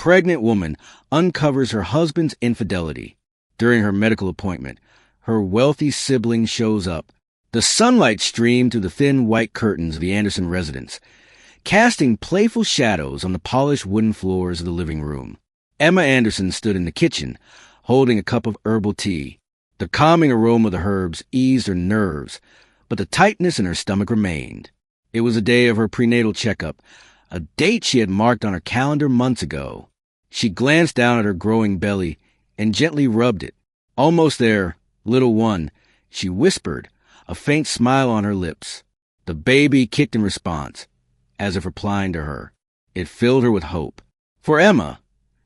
pregnant woman uncovers her husband's infidelity. During her medical appointment, her wealthy sibling shows up. The sunlight streamed through the thin white curtains of the Anderson residence, casting playful shadows on the polished wooden floors of the living room. Emma Anderson stood in the kitchen, holding a cup of herbal tea. The calming aroma of the herbs eased her nerves, but the tightness in her stomach remained. It was the day of her prenatal checkup, a date she had marked on her calendar months ago. She glanced down at her growing belly and gently rubbed it. "Almost there, little one," she whispered, a faint smile on her lips. The baby kicked in response, as if replying to her. It filled her with hope. For Emma,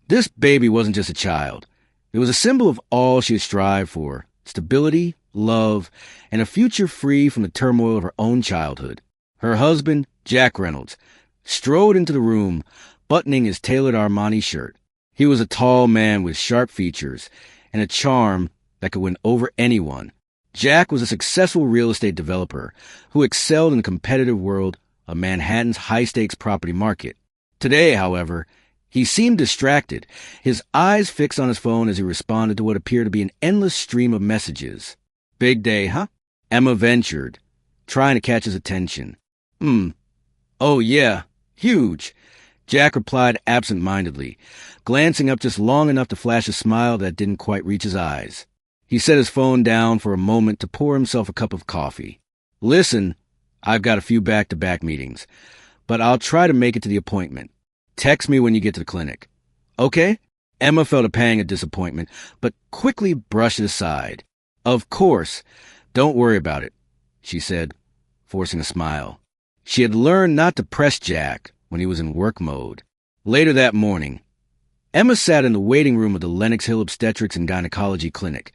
this baby wasn't just a child. It was a symbol of all she had strived for: stability, love, and a future free from the turmoil of her own childhood. Her husband, Jack Reynolds, strode into the room, buttoning his tailored Armani shirt. He was a tall man with sharp features and a charm that could win over anyone. Jack was a successful real estate developer who excelled in the competitive world of Manhattan's high-stakes property market. Today, however, he seemed distracted, his eyes fixed on his phone as he responded to what appeared to be an endless stream of messages. "Big day, huh?" Emma ventured, trying to catch his attention. "Oh yeah, huge," Jack replied absent-mindedly, glancing up just long enough to flash a smile that didn't quite reach his eyes. He set his phone down for a moment to pour himself a cup of coffee. "Listen, I've got a few back-to-back meetings, but I'll try to make it to the appointment. Text me when you get to the clinic." "Okay?" Emma felt a pang of disappointment, but quickly brushed it aside. "Of course. Don't worry about it," she said, forcing a smile. She had learned not to press Jack when he was in work mode. Later that morning, Emma sat in the waiting room of the Lenox Hill Obstetrics and Gynecology Clinic,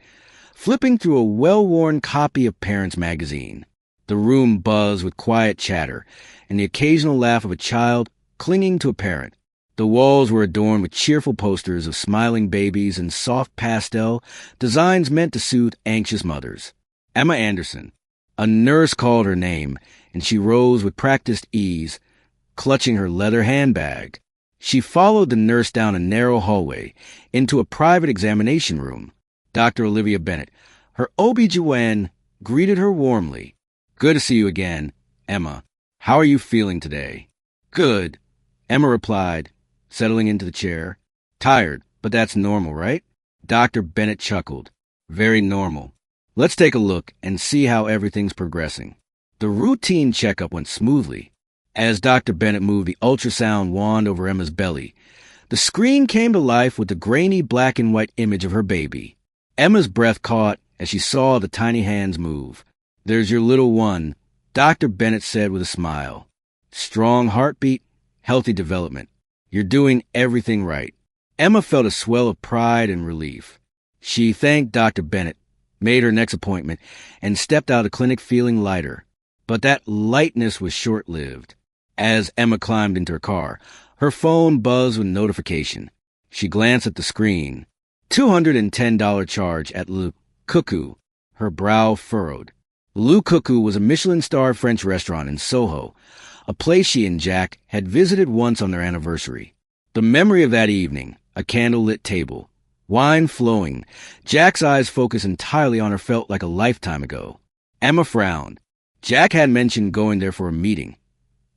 flipping through a well-worn copy of Parents magazine. The room buzzed with quiet chatter and the occasional laugh of a child clinging to a parent. The walls were adorned with cheerful posters of smiling babies and soft pastel designs meant to soothe anxious mothers. Emma Anderson. A nurse called her name, and she rose with practiced ease, clutching her leather handbag. She followed the nurse down a narrow hallway into a private examination room. Dr. Olivia Bennett, her OB-GYN, greeted her warmly. "Good to see you again, Emma. How are you feeling today?" "Good," Emma replied, settling into the chair. "Tired, but that's normal, right?" Dr. Bennett chuckled. "Very normal. Let's take a look and see how everything's progressing." The routine checkup went smoothly. As Dr. Bennett moved the ultrasound wand over Emma's belly, the screen came to life with the grainy black and white image of her baby. Emma's breath caught as she saw the tiny hands move. "There's your little one," Dr. Bennett said with a smile. "Strong heartbeat, healthy development. You're doing everything right." Emma felt a swell of pride and relief. She thanked Dr. Bennett, made her next appointment, and stepped out of the clinic feeling lighter. But that lightness was short-lived. As Emma climbed into her car, her phone buzzed with notification. She glanced at the screen. $210 charge at Le Cuckoo. Her brow furrowed. Le Cuckoo was a Michelin-starred French restaurant in Soho, a place she and Jack had visited once on their anniversary. The memory of that evening, a candle-lit table, wine flowing, Jack's eyes focused entirely on her felt like a lifetime ago. Emma frowned. Jack had mentioned going there for a meeting,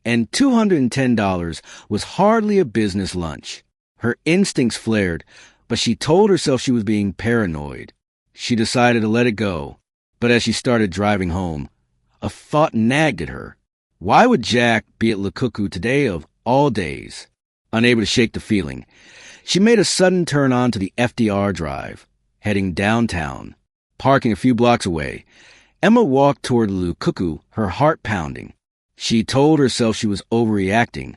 and $210 was hardly a business lunch. Her instincts flared, but she told herself she was being paranoid. She decided to let it go, but as she started driving home, a thought nagged at her. Why would Jack be at Le Cuckoo today of all days? Unable to shake the feeling, she made a sudden turn onto the FDR Drive, heading downtown. Parking a few blocks away, Emma walked toward Le Cuckoo, her heart pounding. She told herself she was overreacting,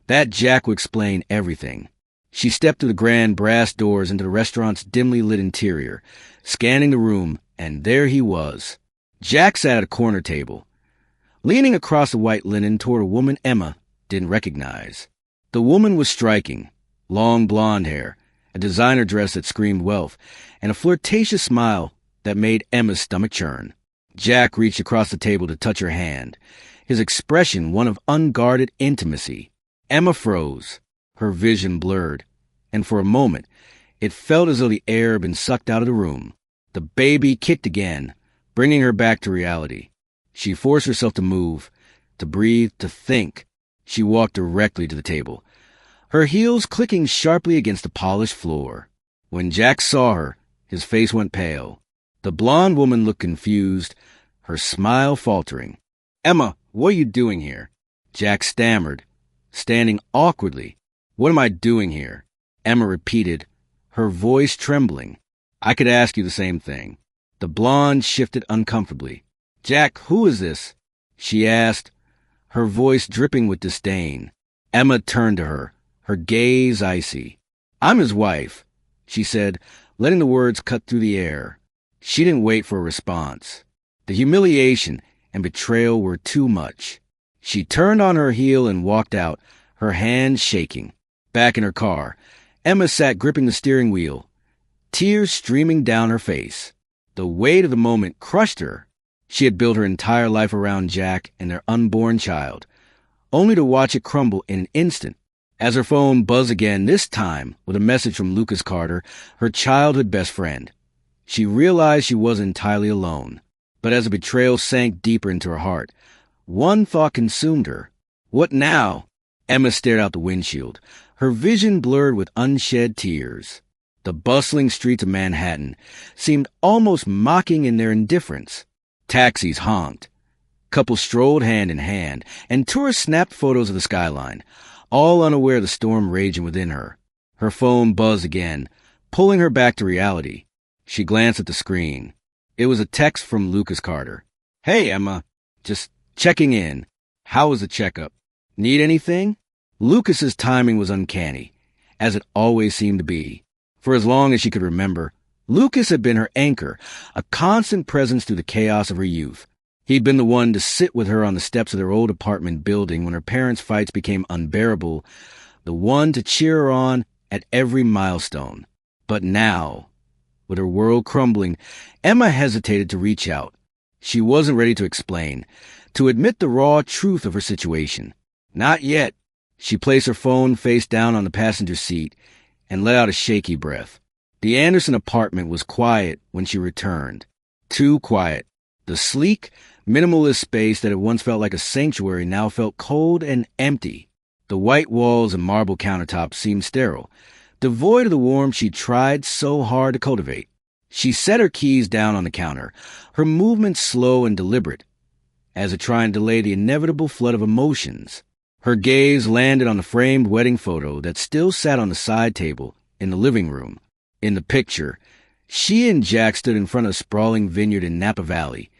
that Jack would explain everything. She stepped through the grand brass doors into the restaurant's dimly lit interior, scanning the room, and there he was. Jack sat at a corner table, leaning across the white linen toward a woman Emma didn't recognize. The woman was striking, long blonde hair, a designer dress that screamed wealth, and a flirtatious smile that made Emma's stomach churn. Jack reached across the table to touch her hand, his expression one of unguarded intimacy. Emma froze, her vision blurred, and for a moment, it felt as though the air had been sucked out of the room. The baby kicked again, bringing her back to reality. She forced herself to move, to breathe, to think. She walked directly to the table, her heels clicking sharply against the polished floor. When Jack saw her, his face went pale. The blonde woman looked confused, her smile faltering. "Emma, what are you doing here?" Jack stammered, standing awkwardly. "What am I doing here?" Emma repeated, her voice trembling. "I could ask you the same thing." The blonde shifted uncomfortably. "Jack, who is this?" she asked, her voice dripping with disdain. Emma turned to her, her gaze icy. "I'm his wife," she said, letting the words cut through the air. She didn't wait for a response. The humiliation and betrayal were too much. She turned on her heel and walked out, her hands shaking. Back in her car, Emma sat gripping the steering wheel, tears streaming down her face. The weight of the moment crushed her. She had built her entire life around Jack and their unborn child, only to watch it crumble in an instant. As her phone buzzed again, this time with a message from Lucas Carter, her childhood best friend, she realized she wasn't entirely alone. But as the betrayal sank deeper into her heart, one thought consumed her. What now? Emma stared out the windshield, her vision blurred with unshed tears. The bustling streets of Manhattan seemed almost mocking in their indifference. Taxis honked. Couples strolled hand in hand, and tourists snapped photos of the skyline, all unaware of the storm raging within her. Her phone buzzed again, pulling her back to reality. She glanced at the screen. It was a text from Lucas Carter. "Hey, Emma. Just checking in. How was the checkup? Need anything?" Lucas's timing was uncanny, as it always seemed to be. For as long as she could remember, Lucas had been her anchor, a constant presence through the chaos of her youth. He'd been the one to sit with her on the steps of their old apartment building when her parents' fights became unbearable, the one to cheer her on at every milestone. But now, with her world crumbling, Emma hesitated to reach out. She wasn't ready to explain, to admit the raw truth of her situation. Not yet. She placed her phone face down on the passenger seat and let out a shaky breath. The Anderson apartment was quiet when she returned. Too quiet. The sleek, minimalist space that had once felt like a sanctuary now felt cold and empty. The white walls and marble countertops seemed sterile, devoid of the warmth she tried so hard to cultivate. She set her keys down on the counter, her movements slow and deliberate, as if trying to delay the inevitable flood of emotions. Her gaze landed on the framed wedding photo that still sat on the side table in the living room. In the picture, she and Jack stood in front of a sprawling vineyard in Napa Valley,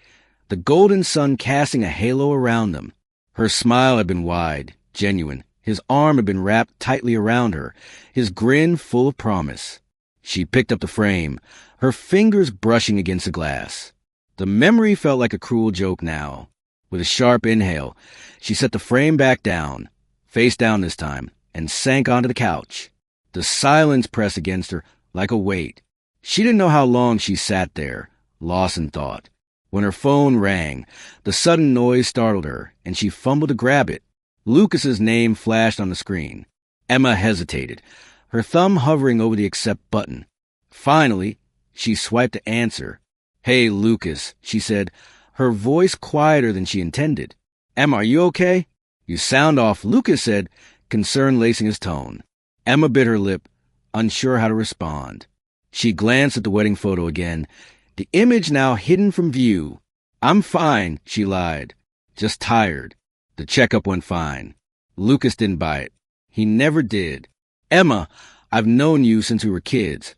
the golden sun casting a halo around them. Her smile had been wide, genuine. His arm had been wrapped tightly around her, his grin full of promise. She picked up the frame, her fingers brushing against the glass. The memory felt like a cruel joke now. With a sharp inhale, she set the frame back down, face down this time, and sank onto the couch. The silence pressed against her like a weight. She didn't know how long she sat there, lost in thought. When her phone rang, the sudden noise startled her, and she fumbled to grab it. Lucas's name flashed on the screen. Emma hesitated, her thumb hovering over the accept button. Finally, she swiped to answer. "Hey, Lucas," she said, her voice quieter than she intended. "Emma, are you okay?" "You sound off," Lucas said, concern lacing his tone. Emma bit her lip, unsure how to respond. She glanced at the wedding photo again, the image now hidden from view. "I'm fine," she lied. "Just tired." The checkup went fine. Lucas didn't buy it. He never did. "Emma, I've known you since we were kids."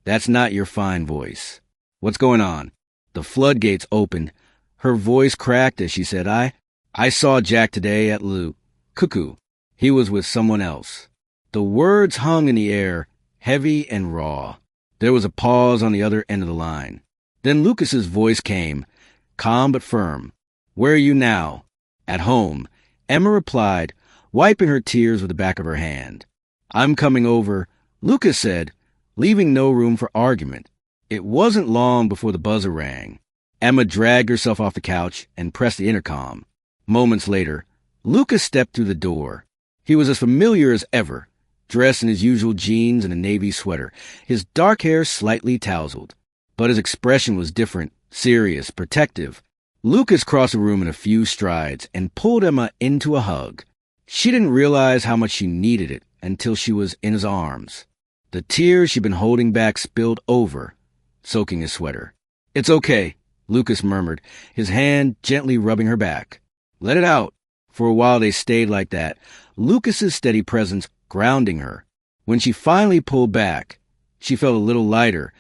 "That's not your fine voice." "What's going on?" The floodgates opened. Her voice cracked as she said, I saw Jack today at Cuckoo. He was with someone else." The words hung in the air, heavy and raw. There was a pause on the other end of the line. Then Lucas's voice came, calm but firm. "Where are you now?" "At home," Emma replied, wiping her tears with the back of her hand. "I'm coming over," Lucas said, leaving no room for argument. It wasn't long before the buzzer rang. Emma dragged herself off the couch and pressed the intercom. Moments later, Lucas stepped through the door. He was as familiar as ever, dressed in his usual jeans and a navy sweater, his dark hair slightly tousled. But his expression was different, serious, protective. Lucas crossed the room in a few strides and pulled Emma into a hug. She didn't realize how much she needed it until she was in his arms. The tears she'd been holding back spilled over, soaking his sweater. "It's okay," Lucas murmured, his hand gently rubbing her back. "Let it out." For a while they stayed like that, Lucas's steady presence grounding her. When she finally pulled back, she felt a little lighter,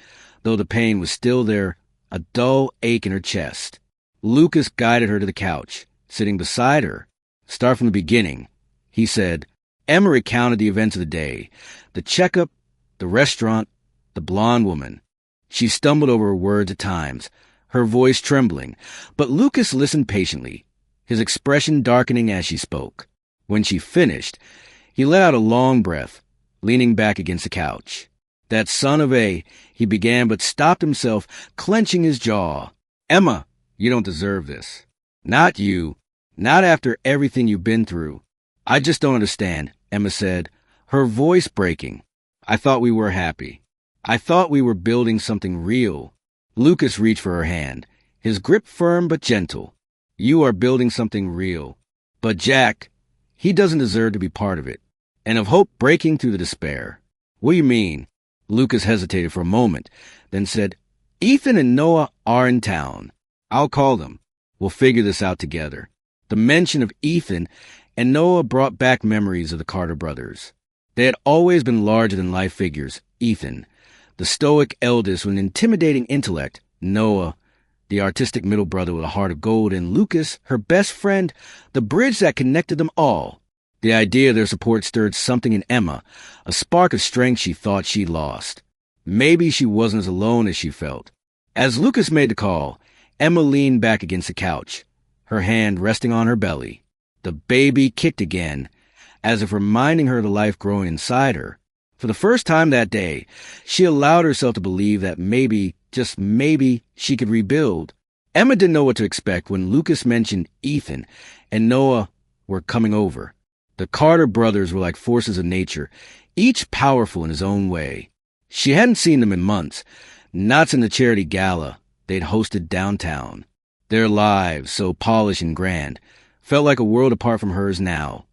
though the pain was still there, a dull ache in her chest. Lucas guided her to the couch, sitting beside her. "Start from the beginning," he said. Emma recounted the events of the day, the checkup, the restaurant, the blonde woman. She stumbled over her words at times, her voice trembling, but Lucas listened patiently, his expression darkening as she spoke. When she finished, he let out a long breath, leaning back against the couch. "That son of a," he began, but stopped himself, clenching his jaw. "Emma, you don't deserve this. Not you. Not after everything you've been through. I just don't understand," Emma said, her voice breaking. "I thought we were happy. I thought we were building something real." Lucas reached for her hand, his grip firm but gentle. "You are building something real. But Jack, he doesn't deserve to be part of it." And of hope breaking through the despair. "What do you mean?" Lucas hesitated for a moment, then said, "Ethan and Noah are in town. I'll call them. We'll figure this out together." The mention of Ethan and Noah brought back memories of the Carter brothers. They had always been larger-than-life figures. Ethan, the stoic eldest with an intimidating intellect. Noah, the artistic middle brother with a heart of gold. And Lucas, her best friend, the bridge that connected them all. The idea of their support stirred something in Emma, a spark of strength she thought she'd lost. Maybe she wasn't as alone as she felt. As Lucas made the call, Emma leaned back against the couch, her hand resting on her belly. The baby kicked again, as if reminding her of the life growing inside her. For the first time that day, she allowed herself to believe that maybe, just maybe, she could rebuild. Emma didn't know what to expect when Lucas mentioned Ethan and Noah were coming over. The Carter brothers were like forces of nature, each powerful in his own way. She hadn't seen them in months, not since the charity gala they'd hosted downtown. Their lives, so polished and grand, felt like a world apart from hers now.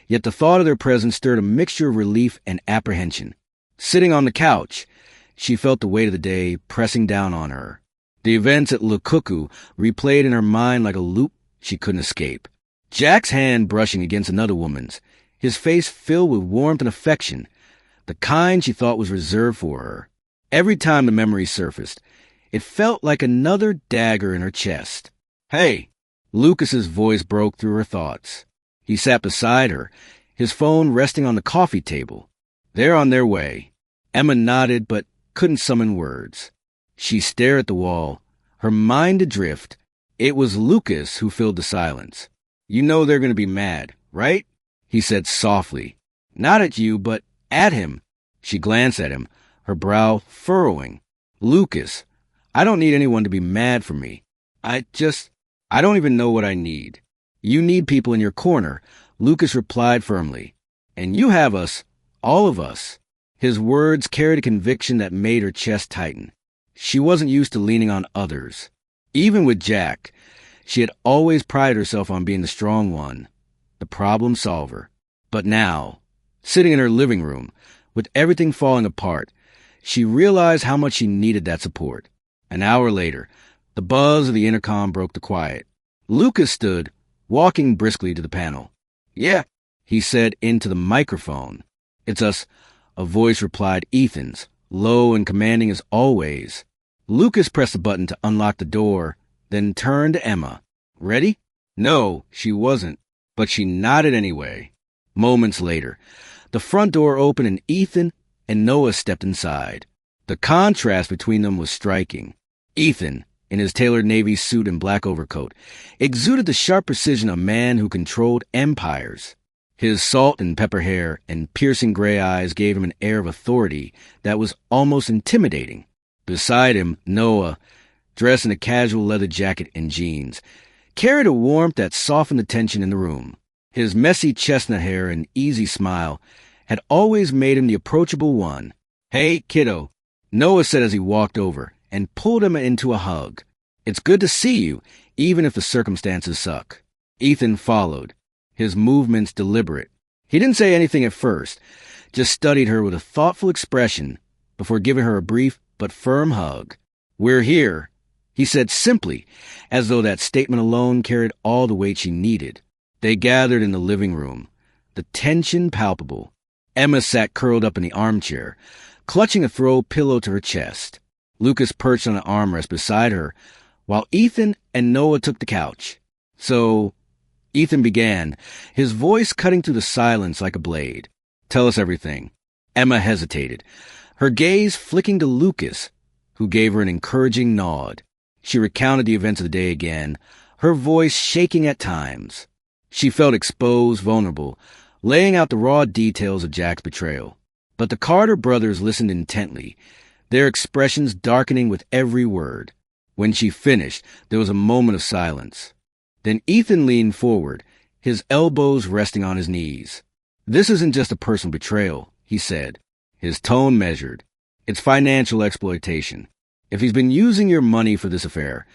Yet the thought of their presence stirred a mixture of relief and apprehension. Sitting on the couch, she felt the weight of the day pressing down on her. The events at Le Cuckoo replayed in her mind like a loop she couldn't escape. Jack's hand brushing against another woman's, his face filled with warmth and affection, the kind she thought was reserved for her. Every time the memory surfaced, it felt like another dagger in her chest. "Hey!" Lucas's voice broke through her thoughts. He sat beside her, his phone resting on the coffee table. "They're on their way." Emma nodded but couldn't summon words. She stared at the wall, her mind adrift. It was Lucas who filled the silence. "You know they're going to be mad, right?" he said softly. "Not at you, but at him." She glanced at him, her brow furrowing. "Lucas, I don't need anyone to be mad for me. I don't even know what I need." "You need people in your corner," Lucas replied firmly. "And you have us, all of us." His words carried a conviction that made her chest tighten. She wasn't used to leaning on others. Even with Jack, she had always prided herself on being the strong one, the problem solver. But now, sitting in her living room, with everything falling apart, she realized how much she needed that support. An hour later, the buzz of the intercom broke the quiet. Lucas stood, walking briskly to the panel. "Yeah," he said into the microphone. "It's us," a voice replied, Ethan's, low and commanding as always. Lucas pressed the button to unlock the door, then turned to Emma. "Ready?" No, she wasn't, but she nodded anyway. Moments later, the front door opened and Ethan and Noah stepped inside. The contrast between them was striking. Ethan, in his tailored navy suit and black overcoat, exuded the sharp precision of a man who controlled empires. His salt and pepper hair and piercing gray eyes gave him an air of authority that was almost intimidating. Beside him, Noah, dressed in a casual leather jacket and jeans, carried a warmth that softened the tension in the room. His messy chestnut hair and easy smile had always made him the approachable one. "Hey, kiddo," Noah said as he walked over and pulled him into a hug. "It's good to see you, even if the circumstances suck." Ethan followed, his movements deliberate. He didn't say anything at first, just studied her with a thoughtful expression before giving her a brief but firm hug. "We're here," he said simply, as though that statement alone carried all the weight she needed. They gathered in the living room, the tension palpable. Emma sat curled up in the armchair, clutching a throw pillow to her chest. Lucas perched on an armrest beside her, while Ethan and Noah took the couch. "So," Ethan began, his voice cutting through the silence like a blade. "Tell us everything." Emma hesitated, her gaze flicking to Lucas, who gave her an encouraging nod. She recounted the events of the day again, her voice shaking at times. She felt exposed, vulnerable, laying out the raw details of Jack's betrayal. But the Carter brothers listened intently, their expressions darkening with every word. When she finished, there was a moment of silence. Then Ethan leaned forward, his elbows resting on his knees. "This isn't just a personal betrayal," he said, his tone measured. "It's financial exploitation. If he's been using your money for this affair,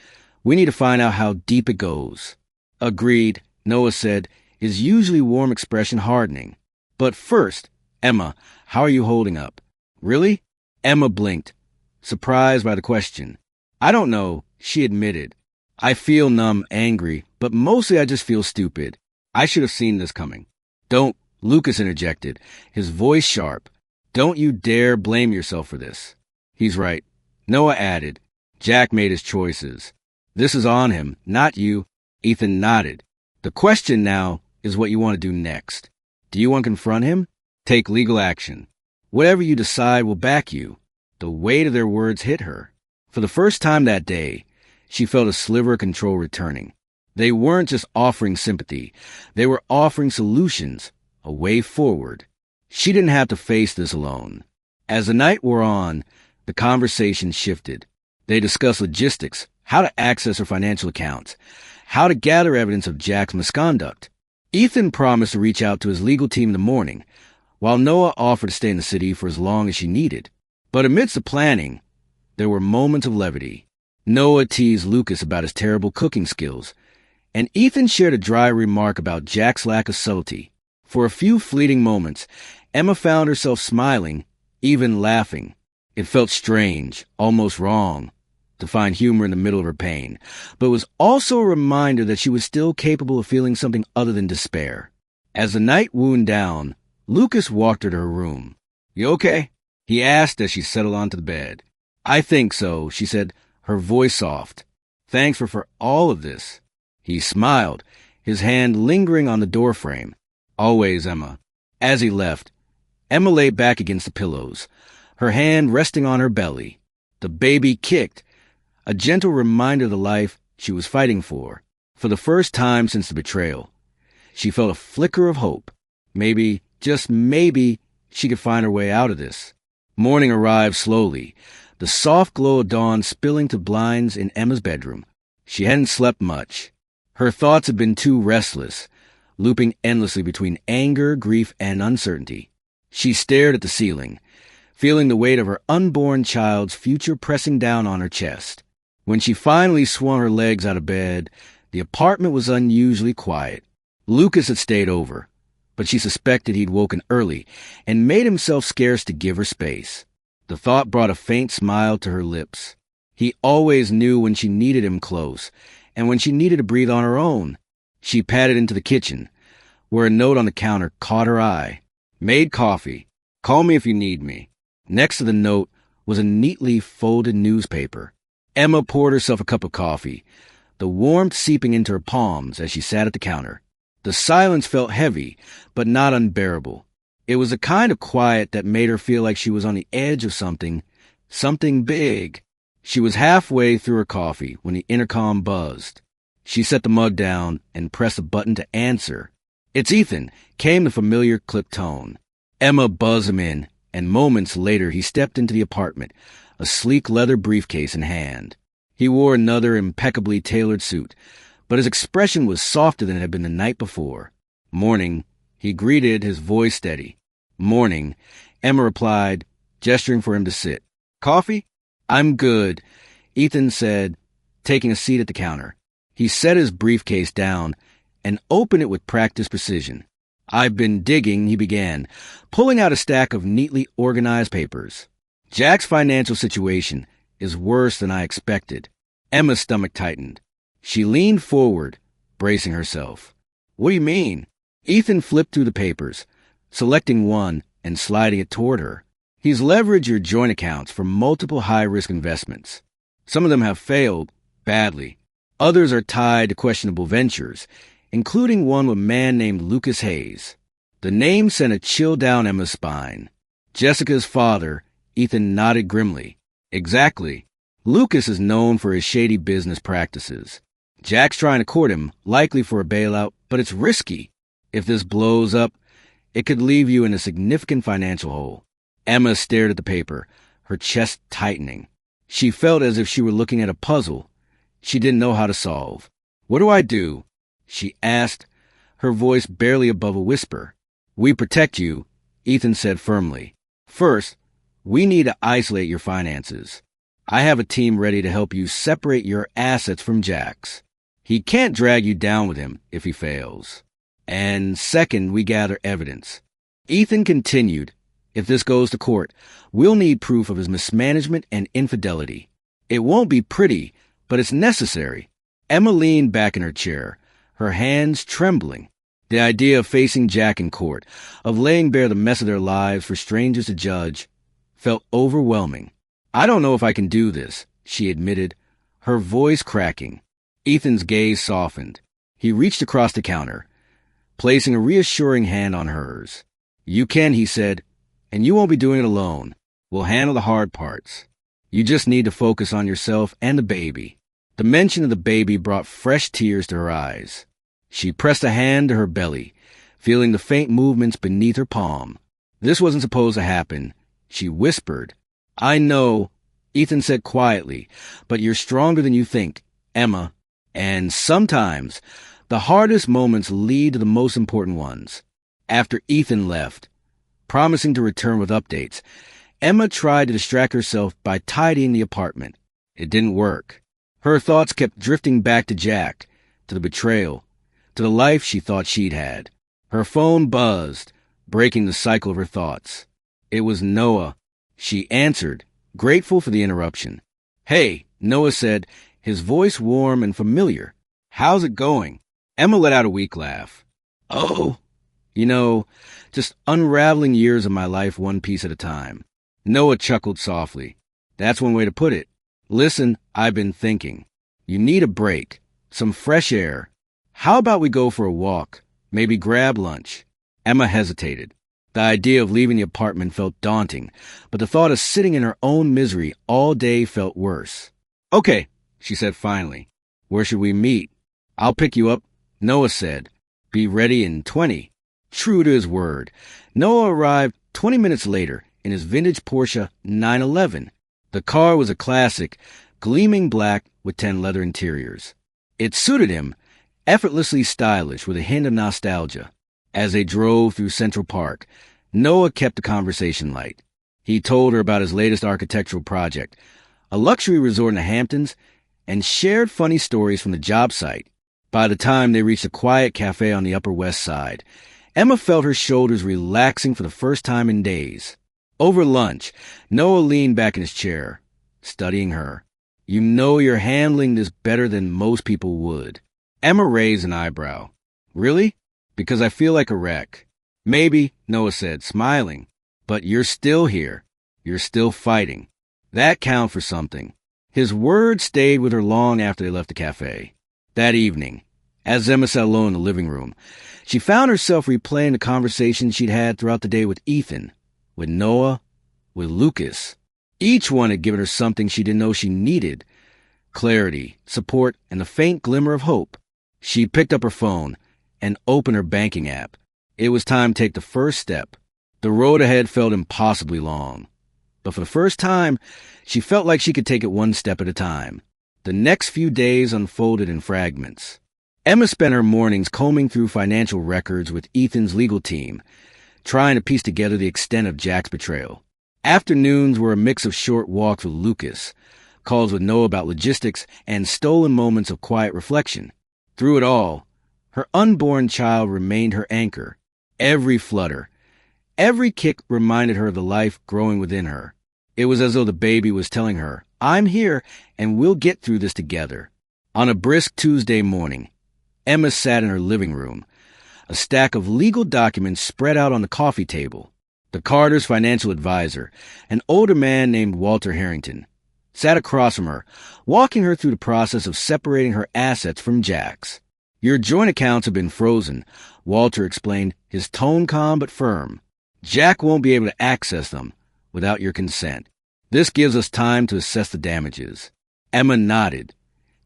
we need to find out how deep it goes." "Agreed," Noah said, his usually warm expression hardening. "But first, Emma, how are you holding up?" "Really?" Emma blinked, surprised by the question. "I don't know," she admitted. "I feel numb, angry, but mostly I just feel stupid. I should have seen this coming." "Don't," Lucas interjected, his voice sharp. "Don't you dare blame yourself for this." "He's right," Noah added. "Jack made his choices. This is on him, not you." Ethan nodded. "The question now is what you want to do next. Do you want to confront him? Take legal action. Whatever you decide will back you." The weight of their words hit her. For the first time that day, she felt a sliver of control returning. They weren't just offering sympathy. They were offering solutions, a way forward. She didn't have to face this alone. As the night wore on, the conversation shifted. They discussed logistics, how to access her financial accounts, how to gather evidence of Jack's misconduct. Ethan promised to reach out to his legal team in the morning, while Noah offered to stay in the city for as long as she needed. But amidst the planning, there were moments of levity. Noah teased Lucas about his terrible cooking skills, and Ethan shared a dry remark about Jack's lack of subtlety. For a few fleeting moments, Emma found herself smiling, even laughing. It felt strange, almost wrong, to find humor in the middle of her pain, but it was also a reminder that she was still capable of feeling something other than despair. As the night wound down, Lucas walked her to her room. "You okay?" he asked as she settled onto the bed. "I think so," she said, her voice soft. "Thanks for all of this." He smiled, his hand lingering on the doorframe. "Always, Emma." As he left, Emma lay back against the pillows, her hand resting on her belly. The baby kicked, a gentle reminder of the life she was fighting for. For the first time since the betrayal, she felt a flicker of hope. Maybe, just maybe, she could find her way out of this. Morning arrived slowly, the soft glow of dawn spilling to blinds in Emma's bedroom. She hadn't slept much. Her thoughts had been too restless, looping endlessly between anger, grief, and uncertainty. She stared at the ceiling, feeling the weight of her unborn child's future pressing down on her chest. When she finally swung her legs out of bed, the apartment was unusually quiet. Lucas had stayed over, but she suspected he'd woken early and made himself scarce to give her space. The thought brought a faint smile to her lips. He always knew when she needed him close, and when she needed to breathe on her own. She padded into the kitchen, where a note on the counter caught her eye. "Made coffee. Call me if you need me." Next to the note was a neatly folded newspaper. Emma poured herself a cup of coffee, the warmth seeping into her palms as she sat at the counter. The silence felt heavy, but not unbearable. It was a kind of quiet that made her feel like she was on the edge of something big. She was halfway through her coffee when the intercom buzzed. She set the mug down and pressed a button to answer. "It's Ethan," came the familiar clipped tone. Emma buzzed him in, and moments later he stepped into the apartment, a sleek leather briefcase in hand. He wore another impeccably tailored suit, but his expression was softer than it had been the night before. "Morning," he greeted, his voice steady. "Morning," Emma replied, gesturing for him to sit. "Coffee?" "I'm good," Ethan said, taking a seat at the counter. He set his briefcase down and opened it with practiced precision. "I've been digging," he began, pulling out a stack of neatly organized papers. "Jack's financial situation is worse than I expected." Emma's stomach tightened. She leaned forward, bracing herself. "What do you mean?" Ethan flipped through the papers, selecting one and sliding it toward her. "He's leveraged your joint accounts for multiple high-risk investments. Some of them have failed badly. Others are tied to questionable ventures, including one with a man named Lucas Hayes." The name sent a chill down Emma's spine. Jessica's father, Ethan nodded grimly. "Exactly. Lucas is known for his shady business practices. Jack's trying to court him, likely for a bailout, but it's risky. If this blows up, it could leave you in a significant financial hole." Emma stared at the paper, her chest tightening. She felt as if she were looking at a puzzle she didn't know how to solve. "What do I do?" she asked, her voice barely above a whisper. "We protect you," Ethan said firmly. "First, we need to isolate your finances. I have a team ready to help you separate your assets from Jack's. He can't drag you down with him if he fails. And second, we gather evidence." Ethan continued, "If this goes to court, we'll need proof of his mismanagement and infidelity. It won't be pretty, but it's necessary." Emma leaned back in her chair, her hands trembling. The idea of facing Jack in court, of laying bare the mess of their lives for strangers to judge, felt overwhelming. "I don't know if I can do this," she admitted, her voice cracking. Ethan's gaze softened. He reached across the counter, placing a reassuring hand on hers. "You can," he said, "and you won't be doing it alone. We'll handle the hard parts. You just need to focus on yourself and the baby." The mention of the baby brought fresh tears to her eyes. She pressed a hand to her belly, feeling the faint movements beneath her palm. "This wasn't supposed to happen," she whispered. "I know," Ethan said quietly, "but you're stronger than you think, Emma. And sometimes the hardest moments lead to the most important ones." After Ethan left, promising to return with updates, Emma tried to distract herself by tidying the apartment. It didn't work. Her thoughts kept drifting back to Jack, to the betrayal, to the life she thought she'd had. Her phone buzzed, breaking the cycle of her thoughts. It was Noah. She answered, grateful for the interruption. "Hey," Noah said, his voice warm and familiar. "How's it going?" Emma let out a weak laugh. "Oh, just unraveling years of my life one piece at a time." Noah chuckled softly. "That's one way to put it. Listen, I've been thinking. You need a break, some fresh air. How about we go for a walk, maybe grab lunch?" Emma hesitated. The idea of leaving the apartment felt daunting, but the thought of sitting in her own misery all day felt worse. "Okay," she said finally. "Where should we meet?" "I'll pick you up," Noah said. "Be ready in 20. True to his word, Noah arrived 20 minutes later in his vintage Porsche 911. The car was a classic, gleaming black with tan leather interiors. It suited him, effortlessly stylish with a hint of nostalgia. As they drove through Central Park, Noah kept the conversation light. He told her about his latest architectural project, a luxury resort in the Hamptons, and shared funny stories from the job site. By the time they reached a quiet cafe on the Upper West Side, Emma felt her shoulders relaxing for the first time in days. Over lunch, Noah leaned back in his chair, studying her. "You know you're handling this better than most people would." Emma raised an eyebrow. "Really? Because I feel like a wreck." "Maybe," Noah said, smiling. "But you're still here. You're still fighting. That counts for something." His words stayed with her long after they left the cafe. That evening, as Emma sat alone in the living room, she found herself replaying the conversations she'd had throughout the day with Ethan, with Noah, with Lucas. Each one had given her something she didn't know she needed: clarity, support, and a faint glimmer of hope. She picked up her phone and opened her banking app. It was time to take the first step. The road ahead felt impossibly long. But for the first time, she felt like she could take it one step at a time. The next few days unfolded in fragments. Emma spent her mornings combing through financial records with Ethan's legal team, trying to piece together the extent of Jack's betrayal. Afternoons were a mix of short walks with Lucas, calls with Noah about logistics, and stolen moments of quiet reflection. Through it all, her unborn child remained her anchor. Every flutter, every kick reminded her of the life growing within her. It was as though the baby was telling her, "I'm here, and we'll get through this together." On a brisk Tuesday morning, Emma sat in her living room, a stack of legal documents spread out on the coffee table. The Carters' financial advisor, an older man named Walter Harrington, sat across from her, walking her through the process of separating her assets from Jack's. "Your joint accounts have been frozen," Walter explained, his tone calm but firm. "Jack won't be able to access them without your consent. This gives us time to assess the damages." Emma nodded,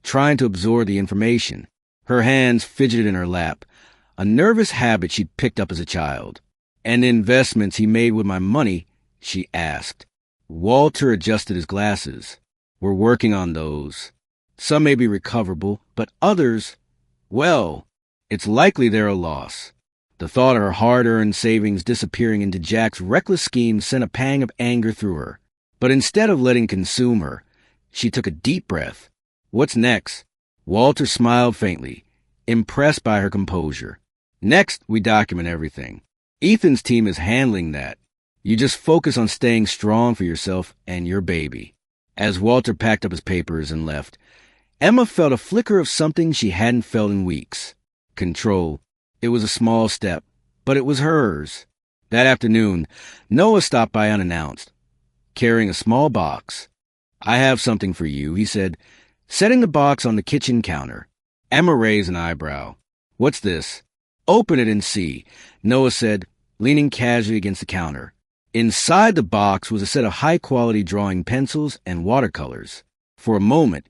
trying to absorb the information. Her hands fidgeted in her lap, a nervous habit she'd picked up as a child. "And the investments he made with my money?" she asked. Walter adjusted his glasses. "We're working on those. Some may be recoverable, but others, well, it's likely they're a loss." The thought of her hard-earned savings disappearing into Jack's reckless scheme sent a pang of anger through her. But instead of letting it consume her, she took a deep breath. "What's next?" Walter smiled faintly, impressed by her composure. "Next, we document everything. Ethan's team is handling that. You just focus on staying strong for yourself and your baby." As Walter packed up his papers and left, Emma felt a flicker of something she hadn't felt in weeks. Control. It was a small step, but it was hers. That afternoon, Noah stopped by unannounced, carrying a small box. "I have something for you," he said, setting the box on the kitchen counter. Emma raised an eyebrow. "What's this?" "Open it and see," Noah said, leaning casually against the counter. Inside the box was a set of high-quality drawing pencils and watercolors. For a moment,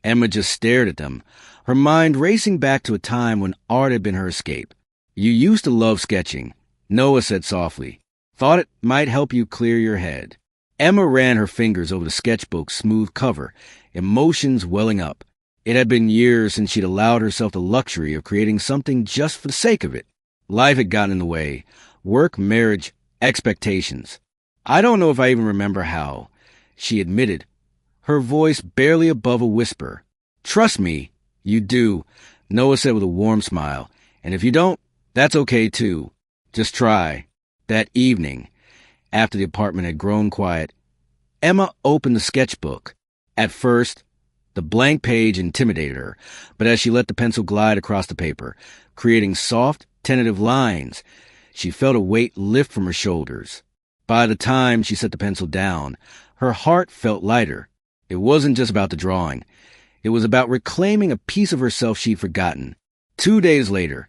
Emma just stared at them, her mind racing back to a time when art had been her escape. "You used to love sketching," Noah said softly. "Thought it might help you clear your head." Emma ran her fingers over the sketchbook's smooth cover, emotions welling up. It had been years since she'd allowed herself the luxury of creating something just for the sake of it. Life had gotten in the way. Work, marriage, expectations. "I don't know if I even remember how," she admitted, her voice barely above a whisper. "Trust me, you do," Noah said with a warm smile. "And if you don't, that's okay too. Just try." That evening, after the apartment had grown quiet, Emma opened the sketchbook. At first, the blank page intimidated her, but as she let the pencil glide across the paper, creating soft, tentative lines, she felt a weight lift from her shoulders. By the time she set the pencil down, her heart felt lighter. It wasn't just about the drawing. It was about reclaiming a piece of herself she'd forgotten. 2 days later,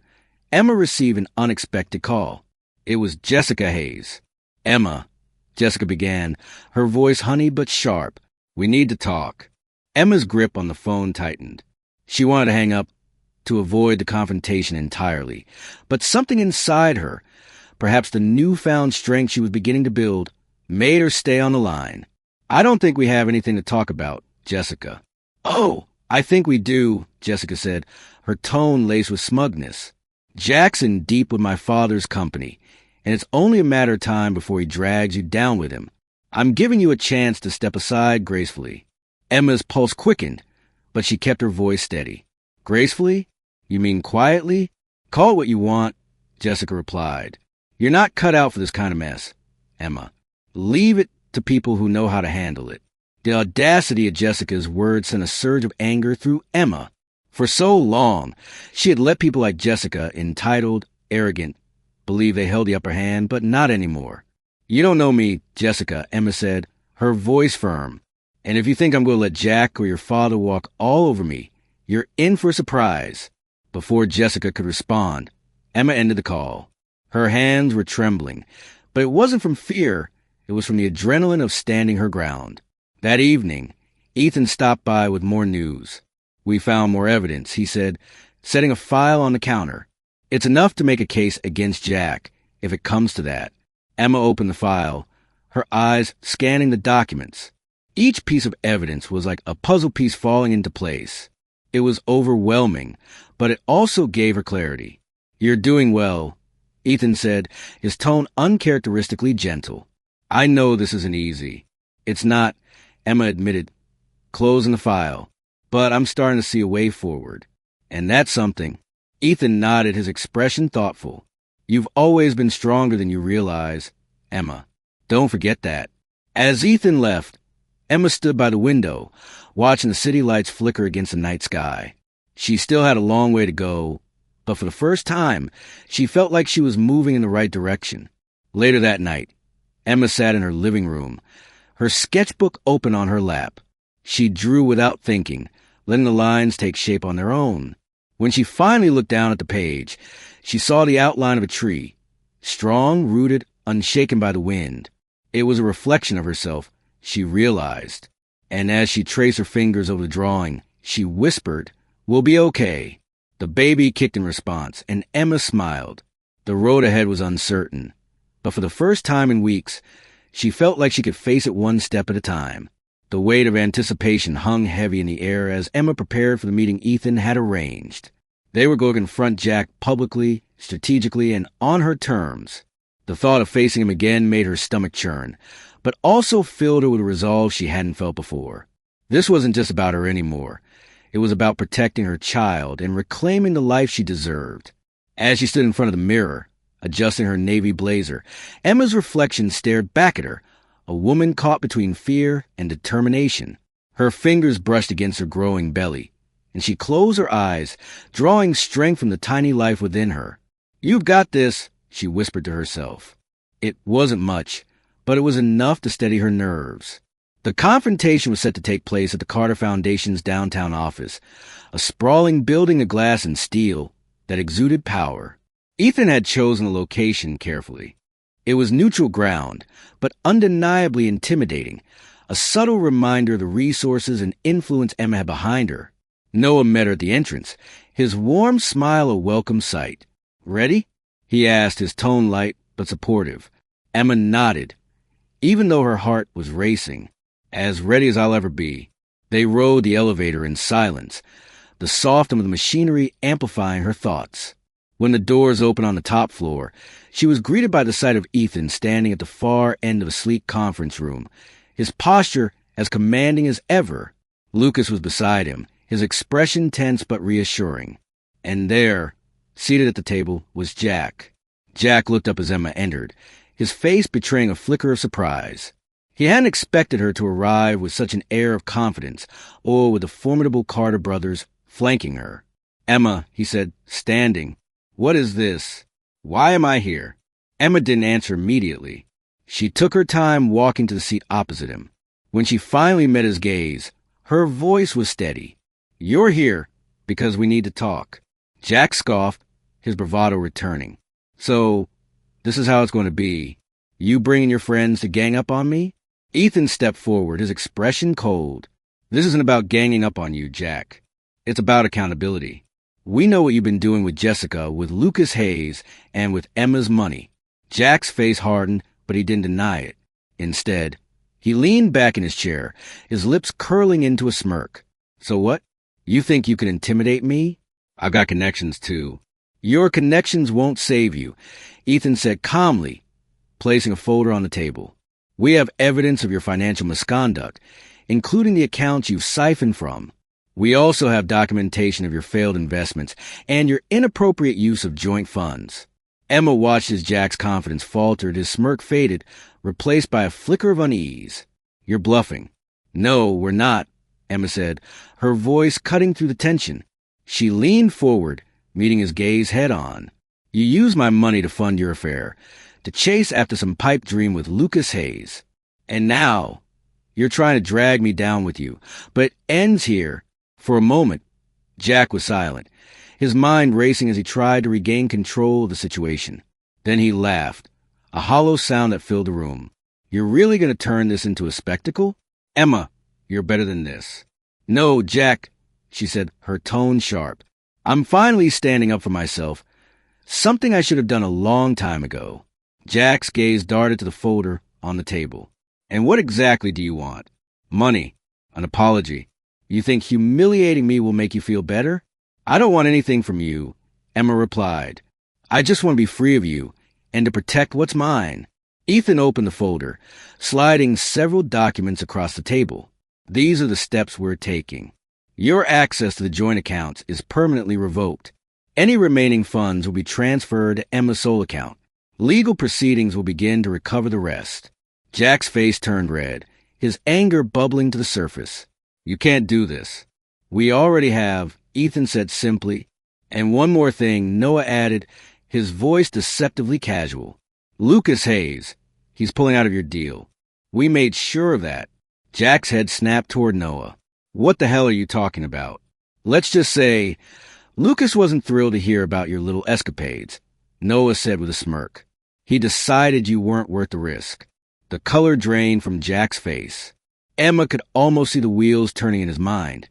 Emma received an unexpected call. It was Jessica Hayes. "Emma," Jessica began, her voice honey but sharp, "we need to talk." Emma's grip on the phone tightened. She wanted to hang up, to avoid the confrontation entirely, but something inside her, perhaps the newfound strength she was beginning to build, made her stay on the line. "I don't think we have anything to talk about, Jessica." "Oh, I think we do," Jessica said, her tone laced with smugness. "Jack's in deep with my father's company, and it's only a matter of time before he drags you down with him. I'm giving you a chance to step aside gracefully." Emma's pulse quickened, but she kept her voice steady. "Gracefully? You mean quietly?" "Call it what you want," Jessica replied. "You're not cut out for this kind of mess, Emma. Leave it to people who know how to handle it." The audacity of Jessica's words sent a surge of anger through Emma. For so long, she had let people like Jessica, entitled, arrogant, believe they held the upper hand, but not anymore. "You don't know me, Jessica," Emma said, her voice firm. "And if you think I'm going to let Jack or your father walk all over me, you're in for a surprise." Before Jessica could respond, Emma ended the call. Her hands were trembling, but it wasn't from fear. It was from the adrenaline of standing her ground. That evening, Ethan stopped by with more news. "We found more evidence," he said, setting a file on the counter. "It's enough to make a case against Jack, if it comes to that." Emma opened the file, her eyes scanning the documents. Each piece of evidence was like a puzzle piece falling into place. It was overwhelming, but it also gave her clarity. "You're doing well," Ethan said, his tone uncharacteristically gentle. I know this isn't easy. It's not, Emma admitted, closing the file, but I'm starting to see a way forward. And that's something. Ethan nodded, his expression thoughtful. You've always been stronger than you realize, Emma. Don't forget that. As Ethan left, Emma stood by the window, watching the city lights flicker against the night sky. She still had a long way to go, but for the first time, she felt like she was moving in the right direction. Later that night, Emma sat in her living room, her sketchbook open on her lap. She drew without thinking, letting the lines take shape on their own. When she finally looked down at the page, she saw the outline of a tree, strong, rooted, unshaken by the wind. It was a reflection of herself, she realized. And as she traced her fingers over the drawing, she whispered, "We'll be okay." The baby kicked in response, and Emma smiled. The road ahead was uncertain, but for the first time in weeks, she felt like she could face it one step at a time. The weight of anticipation hung heavy in the air as Emma prepared for the meeting Ethan had arranged. They were going to confront Jack publicly, strategically, and on her terms. The thought of facing him again made her stomach churn, but also filled her with a resolve she hadn't felt before. This wasn't just about her anymore. It was about protecting her child and reclaiming the life she deserved. As she stood in front of the mirror, adjusting her navy blazer, Emma's reflection stared back at her, a woman caught between fear and determination. Her fingers brushed against her growing belly, and she closed her eyes, drawing strength from the tiny life within her. "You've got this," she whispered to herself. It wasn't much, but it was enough to steady her nerves. The confrontation was set to take place at the Carter Foundation's downtown office, a sprawling building of glass and steel that exuded power. Ethan had chosen the location carefully. It was neutral ground, but undeniably intimidating, a subtle reminder of the resources and influence Emma had behind her. Noah met her at the entrance, his warm smile a welcome sight. "Ready?" he asked, his tone light but supportive. Emma nodded, even though her heart was racing. "As ready as I'll ever be." They rode the elevator in silence, the soft hum of the machinery amplifying her thoughts. When the doors opened on the top floor, she was greeted by the sight of Ethan standing at the far end of a sleek conference room, his posture as commanding as ever. Lucas was beside him, his expression tense but reassuring. And there, seated at the table, was Jack. Jack looked up as Emma entered, his face betraying a flicker of surprise. He hadn't expected her to arrive with such an air of confidence, or with the formidable Carter brothers flanking her. "Emma," he said, standing, "what is this? Why am I here?" Emma didn't answer immediately. She took her time walking to the seat opposite him. When she finally met his gaze, her voice was steady. "You're here because we need to talk." Jack scoffed, his bravado returning. "So, this is how it's going to be. You bringing your friends to gang up on me?" Ethan stepped forward, his expression cold. "This isn't about ganging up on you, Jack. It's about accountability. We know what you've been doing with Jessica, with Lucas Hayes, and with Emma's money." Jack's face hardened, but he didn't deny it. Instead, he leaned back in his chair, his lips curling into a smirk. "So what? You think you can intimidate me? I've got connections, too." "Your connections won't save you," Ethan said calmly, placing a folder on the table. "We have evidence of your financial misconduct, including the accounts you've siphoned from. We also have documentation of your failed investments and your inappropriate use of joint funds." Emma watched as Jack's confidence faltered, his smirk faded, replaced by a flicker of unease. "You're bluffing." "No, we're not," Emma said, her voice cutting through the tension. She leaned forward, meeting his gaze head-on. "You used my money to fund your affair, to chase after some pipe dream with Lucas Hayes. And now, you're trying to drag me down with you. But it ends here." For a moment, Jack was silent, his mind racing as he tried to regain control of the situation. Then he laughed, a hollow sound that filled the room. "You're really going to turn this into a spectacle? Emma, you're better than this." "No, Jack," she said, her tone sharp. "I'm finally standing up for myself, something I should have done a long time ago." Jack's gaze darted to the folder on the table. "And what exactly do you want?" "Money. An apology. You think humiliating me will make you feel better?" "I don't want anything from you," Emma replied. "I just want to be free of you and to protect what's mine. Ethan opened the folder, sliding several documents across the table. These are the steps we're taking. Your access to the joint accounts is permanently revoked. Any remaining funds will be transferred to Emma's sole account. Legal proceedings will begin to recover the rest. Jack's face turned red, his anger bubbling to the surface. You can't do this. We already have, Ethan said simply. And one more thing, Noah added, his voice deceptively casual. Lucas Hayes, he's pulling out of your deal. We made sure of that. Jack's head snapped toward Noah. What the hell are you talking about? Let's just say, Lucas wasn't thrilled to hear about your little escapades, Noah said with a smirk. He decided you weren't worth the risk. The color drained from Jack's face. Emma could almost see the wheels turning in his mind.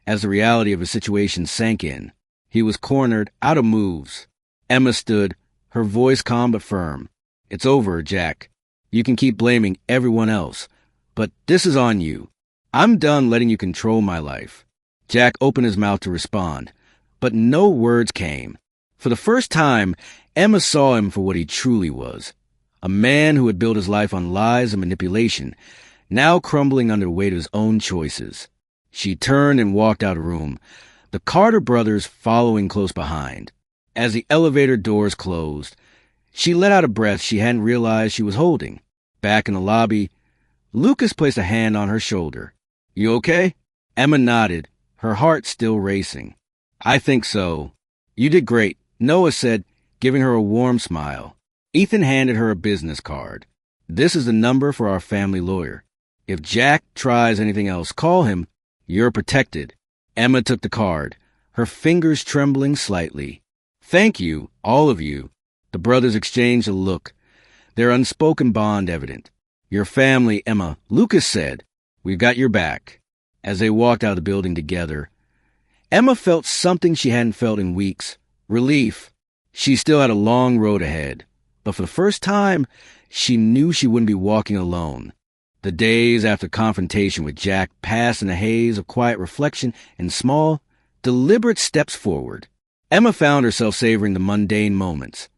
As the reality of his situation sank in, he was cornered, out of moves. Emma stood, her voice calm but firm. It's over, Jack. You can keep blaming everyone else, but this is on you. I'm done letting you control my life. Jack opened his mouth to respond, but no words came. For the first time, Emma saw him for what he truly was. A man who had built his life on lies and manipulation, now crumbling under the weight of his own choices. She turned and walked out of the room, the Carter brothers following close behind. As the elevator doors closed, she let out a breath she hadn't realized she was holding. Back in the lobby, Lucas placed a hand on her shoulder. You okay? Emma nodded, her heart still racing. I think so. You did great, Noah said, giving her a warm smile. Ethan handed her a business card. This is the number for our family lawyer. If Jack tries anything else, call him. You're protected. Emma took the card, her fingers trembling slightly. Thank you, all of you. The brothers exchanged a look, their unspoken bond evident. Your family, Emma, Lucas said. We've got your back. As they walked out of the building together, Emma felt something she hadn't felt in weeks. Relief. She still had a long road ahead, but for the first time, she knew she wouldn't be walking alone. The days after confrontation with Jack passed in a haze of quiet reflection and small, deliberate steps forward. Emma found herself savoring the mundane moments.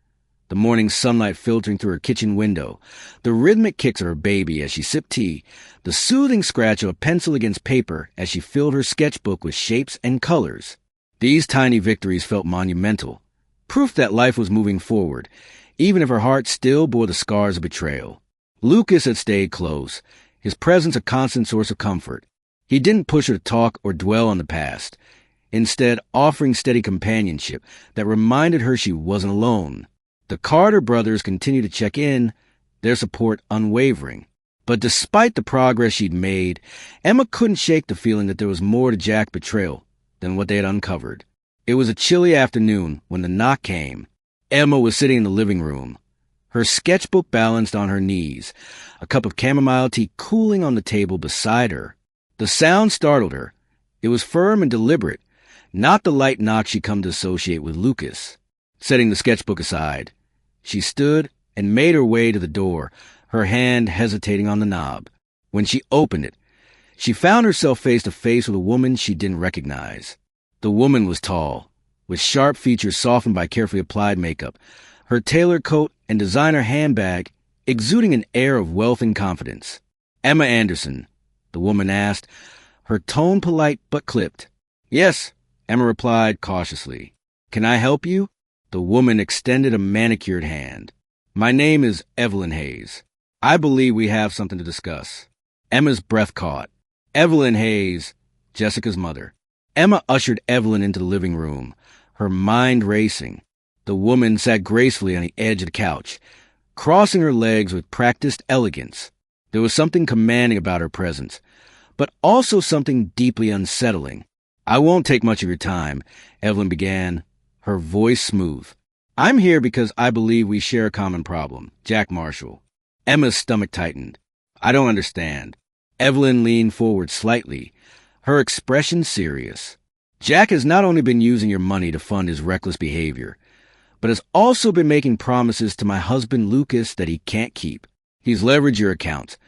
The morning sunlight filtering through her kitchen window, the rhythmic kicks of her baby as she sipped tea, the soothing scratch of a pencil against paper as she filled her sketchbook with shapes and colors. These tiny victories felt monumental, proof that life was moving forward, even if her heart still bore the scars of betrayal. Lucas had stayed close, his presence a constant source of comfort. He didn't push her to talk or dwell on the past, instead offering steady companionship that reminded her she wasn't alone. The Carter brothers continued to check in, their support unwavering. But despite the progress she'd made, Emma couldn't shake the feeling that there was more to Jack's betrayal than what they had uncovered. It was a chilly afternoon when the knock came. Emma was sitting in the living room, her sketchbook balanced on her knees, a cup of chamomile tea cooling on the table beside her. The sound startled her. It was firm and deliberate, not the light knock she'd come to associate with Lucas. Setting the sketchbook aside, she stood and made her way to the door, her hand hesitating on the knob. When she opened it, she found herself face to face with a woman she didn't recognize. The woman was tall, with sharp features softened by carefully applied makeup, her tailored coat and designer handbag exuding an air of wealth and confidence. Emma Anderson, the woman asked, her tone polite but clipped. Yes, Emma replied cautiously. Can I help you? The woman extended a manicured hand. My name is Evelyn Hayes. I believe we have something to discuss. Emma's breath caught. Evelyn Hayes, Jessica's mother. Emma ushered Evelyn into the living room, her mind racing. The woman sat gracefully on the edge of the couch, crossing her legs with practiced elegance. There was something commanding about her presence, but also something deeply unsettling. I won't take much of your time, Evelyn began, her voice smooth. I'm here because I believe we share a common problem, Jack Marshall. Emma's stomach tightened. I don't understand. Evelyn leaned forward slightly, her expression serious. Jack has not only been using your money to fund his reckless behavior, but has also been making promises to my husband Lucas that he can't keep. He's leveraged your accounts,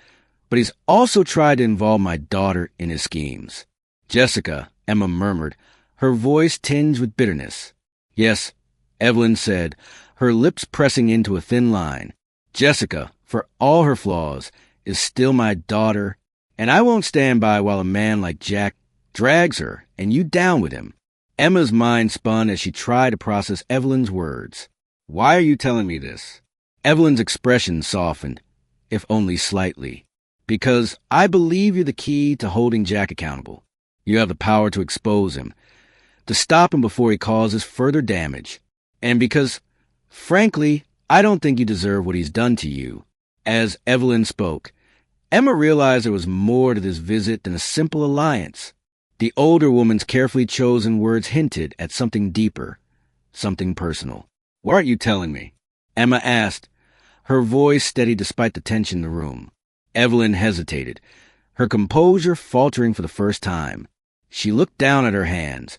but he's also tried to involve my daughter in his schemes. Jessica, Emma murmured, her voice tinged with bitterness. Yes, Evelyn said, her lips pressing into a thin line. Jessica, for all her flaws, is still my daughter, and I won't stand by while a man like Jack drags her and you down with him. Emma's mind spun as she tried to process Evelyn's words. Why are you telling me this? Evelyn's expression softened, if only slightly. Because I believe you're the key to holding Jack accountable. You have the power to expose him, to stop him before he causes further damage. And because, frankly, I don't think you deserve what he's done to you. As Evelyn spoke, Emma realized there was more to this visit than a simple alliance. The older woman's carefully chosen words hinted at something deeper, something personal. Why aren't you telling me? Emma asked, her voice steady despite the tension in the room. Evelyn hesitated, her composure faltering for the first time. She looked down at her hands,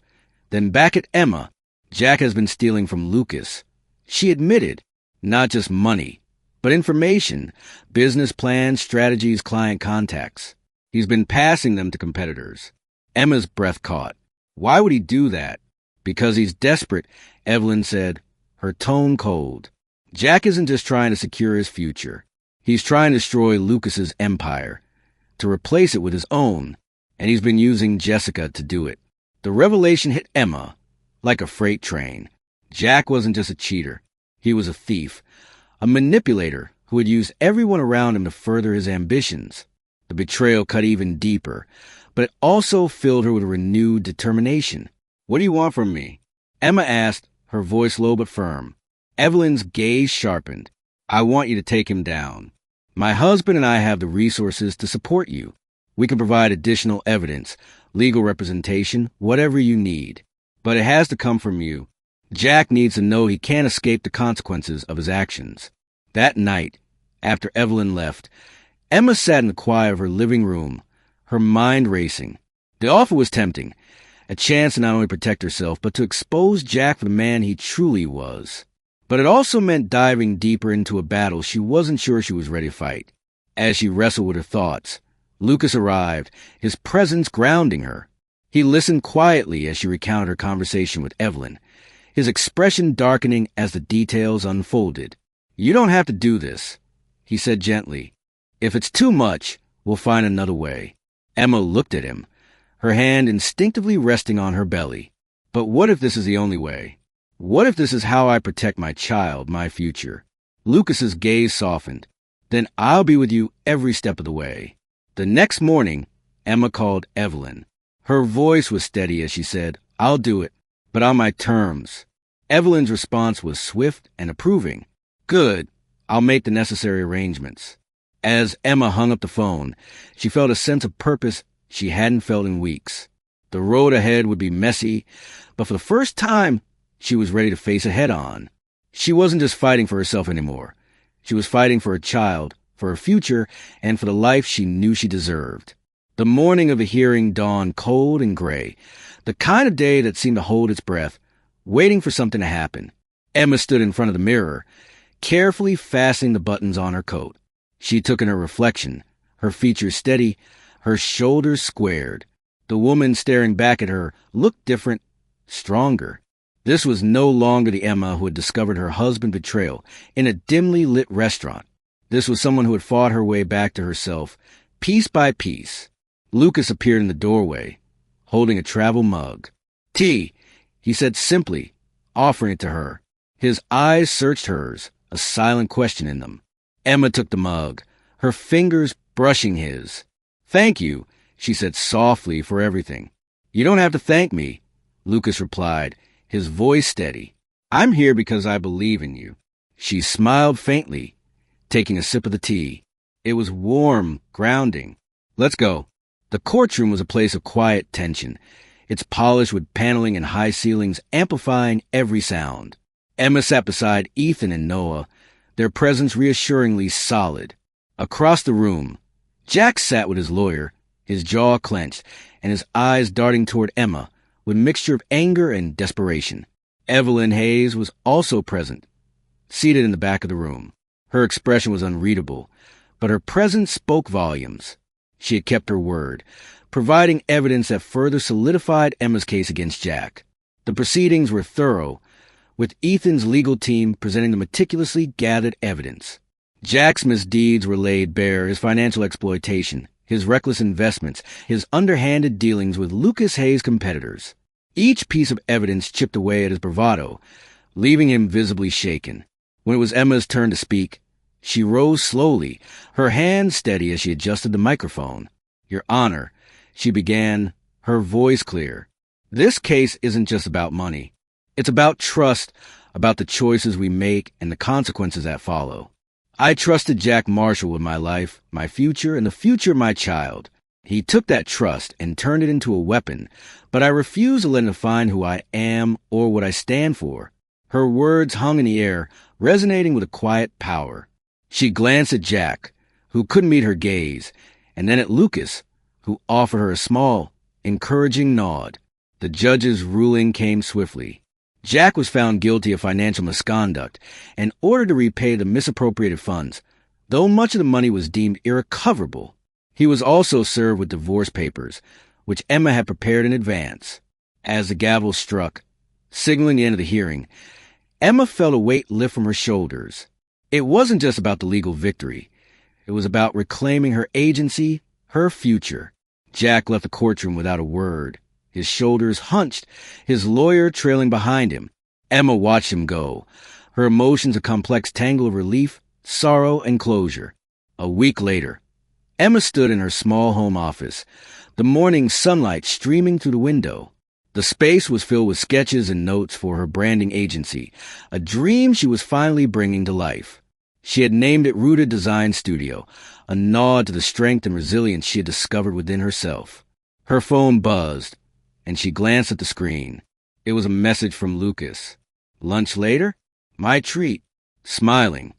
then back at Emma. Jack has been stealing from Lucas. She admitted, not just money, but information, business plans, strategies, client contacts. He's been passing them to competitors. Emma's breath caught. Why would he do that? Because he's desperate, Evelyn said, her tone cold. Jack isn't just trying to secure his future. He's trying to destroy Lucas's empire, to replace it with his own, and he's been using Jessica to do it. The revelation hit Emma like a freight train. Jack wasn't just a cheater. He was a thief, a manipulator who had used everyone around him to further his ambitions. The betrayal cut even deeper, but it also filled her with renewed determination. What do you want from me? Emma asked, her voice low but firm. Evelyn's gaze sharpened. I want you to take him down. My husband and I have the resources to support you. We can provide additional evidence, legal representation, whatever you need. But it has to come from you. Jack needs to know he can't escape the consequences of his actions. That night, after Evelyn left, Emma sat in the quiet of her living room, her mind racing. The offer was tempting, a chance to not only protect herself, but to expose Jack for the man he truly was. But it also meant diving deeper into a battle she wasn't sure she was ready to fight. As she wrestled with her thoughts, Lucas arrived, his presence grounding her. He listened quietly as she recounted her conversation with Evelyn, his expression darkening as the details unfolded. You don't have to do this, he said gently. If it's too much, we'll find another way. Emma looked at him, her hand instinctively resting on her belly. But what if this is the only way? What if this is how I protect my child, my future? Lucas's gaze softened. Then I'll be with you every step of the way. The next morning, Emma called Evelyn. Her voice was steady as she said, I'll do it, but on my terms. Evelyn's response was swift and approving. Good, I'll make the necessary arrangements. As Emma hung up the phone, she felt a sense of purpose she hadn't felt in weeks. The road ahead would be messy, but for the first time, she was ready to face it head on. She wasn't just fighting for herself anymore. She was fighting for her child, for her future, and for the life she knew she deserved. The morning of the hearing dawned cold and gray, the kind of day that seemed to hold its breath, waiting for something to happen. Emma stood in front of the mirror, carefully fastening the buttons on her coat. She took in her reflection, her features steady, her shoulders squared. The woman staring back at her looked different, stronger. This was no longer the Emma who had discovered her husband's betrayal in a dimly lit restaurant. This was someone who had fought her way back to herself, piece by piece. Lucas appeared in the doorway, holding a travel mug. Tea, he said simply, offering it to her. His eyes searched hers, a silent question in them. Emma took the mug, her fingers brushing his. Thank you, she said softly, for everything. You don't have to thank me, Lucas replied, his voice steady. I'm here because I believe in you. She smiled faintly, taking a sip of the tea. It was warm, grounding. Let's go. The courtroom was a place of quiet tension, its polished wood paneling and high ceilings amplifying every sound. Emma sat beside Ethan and Noah, their presence reassuringly solid. Across the room, Jack sat with his lawyer, his jaw clenched, and his eyes darting toward Emma with a mixture of anger and desperation. Evelyn Hayes was also present, seated in the back of the room. Her expression was unreadable, but her presence spoke volumes. She had kept her word, providing evidence that further solidified Emma's case against Jack. The proceedings were thorough, with Ethan's legal team presenting the meticulously gathered evidence. Jack's misdeeds were laid bare: his financial exploitation, his reckless investments, his underhanded dealings with Lucas Hayes' competitors. Each piece of evidence chipped away at his bravado, leaving him visibly shaken. When it was Emma's turn to speak, she rose slowly, her hand steady as she adjusted the microphone. "Your Honor," she began, her voice clear. "This case isn't just about money. It's about trust, about the choices we make and the consequences that follow. I trusted Jack Marshall with my life, my future, and the future of my child. He took that trust and turned it into a weapon, but I refuse to let him define who I am or what I stand for." Her words hung in the air, resonating with a quiet power. She glanced at Jack, who couldn't meet her gaze, and then at Lucas, who offered her a small, encouraging nod. The judge's ruling came swiftly. Jack was found guilty of financial misconduct and ordered to repay the misappropriated funds, though much of the money was deemed irrecoverable. He was also served with divorce papers, which Emma had prepared in advance. As the gavel struck, signaling the end of the hearing, Emma felt a weight lift from her shoulders. It wasn't just about the legal victory. It was about reclaiming her agency, her future. Jack left the courtroom without a word, his shoulders hunched, his lawyer trailing behind him. Emma watched him go, her emotions a complex tangle of relief, sorrow, and closure. A week later, Emma stood in her small home office, the morning sunlight streaming through the window. The space was filled with sketches and notes for her branding agency, a dream she was finally bringing to life. She had named it Rooted Design Studio, a nod to the strength and resilience she had discovered within herself. Her phone buzzed, and she glanced at the screen. It was a message from Lucas. "Lunch later? My treat." Smiling,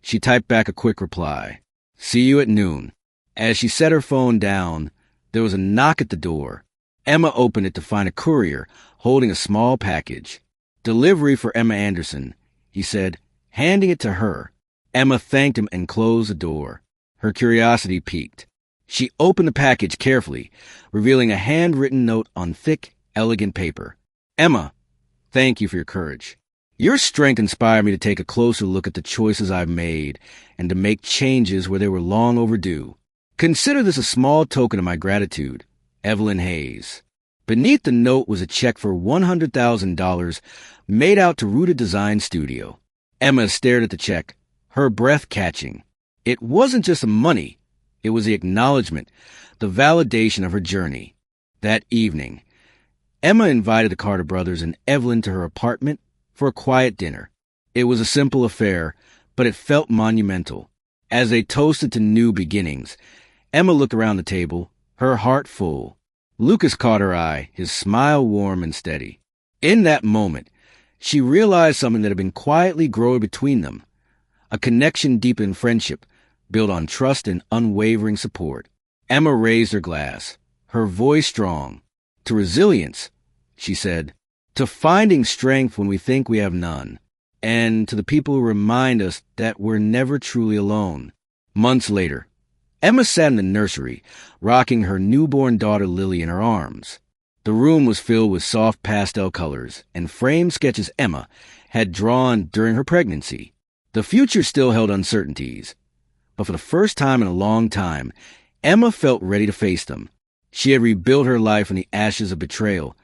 she typed back a quick reply. "See you at noon." As she set her phone down, there was a knock at the door. Emma opened it to find a courier holding a small package. "Delivery for Emma Anderson," he said, handing it to her. Emma thanked him and closed the door. Her curiosity piqued. She opened the package carefully, revealing a handwritten note on thick, elegant paper. "Emma, thank you for your courage. Your strength inspired me to take a closer look at the choices I've made and to make changes where they were long overdue. Consider this a small token of my gratitude. Evelyn Hayes." Beneath the note was a check for $100,000 made out to Rooted Design Studio. Emma stared at the check, her breath catching. It wasn't just the money. It was the acknowledgement, the validation of her journey. That evening, Emma invited the Carter brothers and Evelyn to her apartment for a quiet dinner. It was a simple affair, but it felt monumental. As they toasted to new beginnings, Emma looked around the table, her heart full. Lucas caught her eye, his smile warm and steady. In that moment, she realized something that had been quietly growing between them, a connection deep in friendship, built on trust and unwavering support. Emma raised her glass, her voice strong. "To resilience," she said, "to finding strength when we think we have none, and to the people who remind us that we're never truly alone." Months later, Emma sat in the nursery, rocking her newborn daughter Lily in her arms. The room was filled with soft pastel colors and framed sketches Emma had drawn during her pregnancy. The future still held uncertainties, but for the first time in a long time, Emma felt ready to face them. She had rebuilt her life from the ashes of betrayal,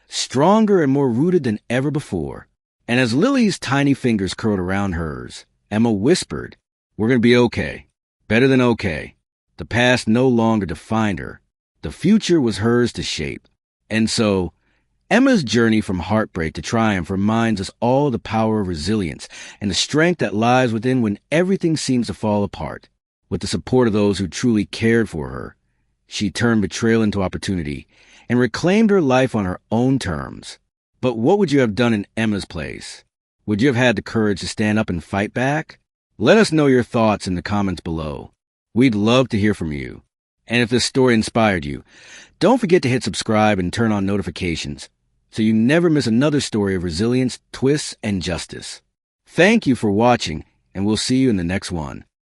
stronger and more rooted than ever before. And as Lily's tiny fingers curled around hers, Emma whispered, "We're going to be okay. Better than okay." The past no longer defined her. The future was hers to shape. And so, Emma's journey from heartbreak to triumph reminds us all of the power of resilience and the strength that lies within when everything seems to fall apart. With the support of those who truly cared for her, she turned betrayal into opportunity and reclaimed her life on her own terms. But what would you have done in Emma's place? Would you have had the courage to stand up and fight back? Let us know your thoughts in the comments below. We'd love to hear from you. And if this story inspired you, don't forget to hit subscribe and turn on notifications so you never miss another story of resilience, twists, and justice. Thank you for watching, and we'll see you in the next one.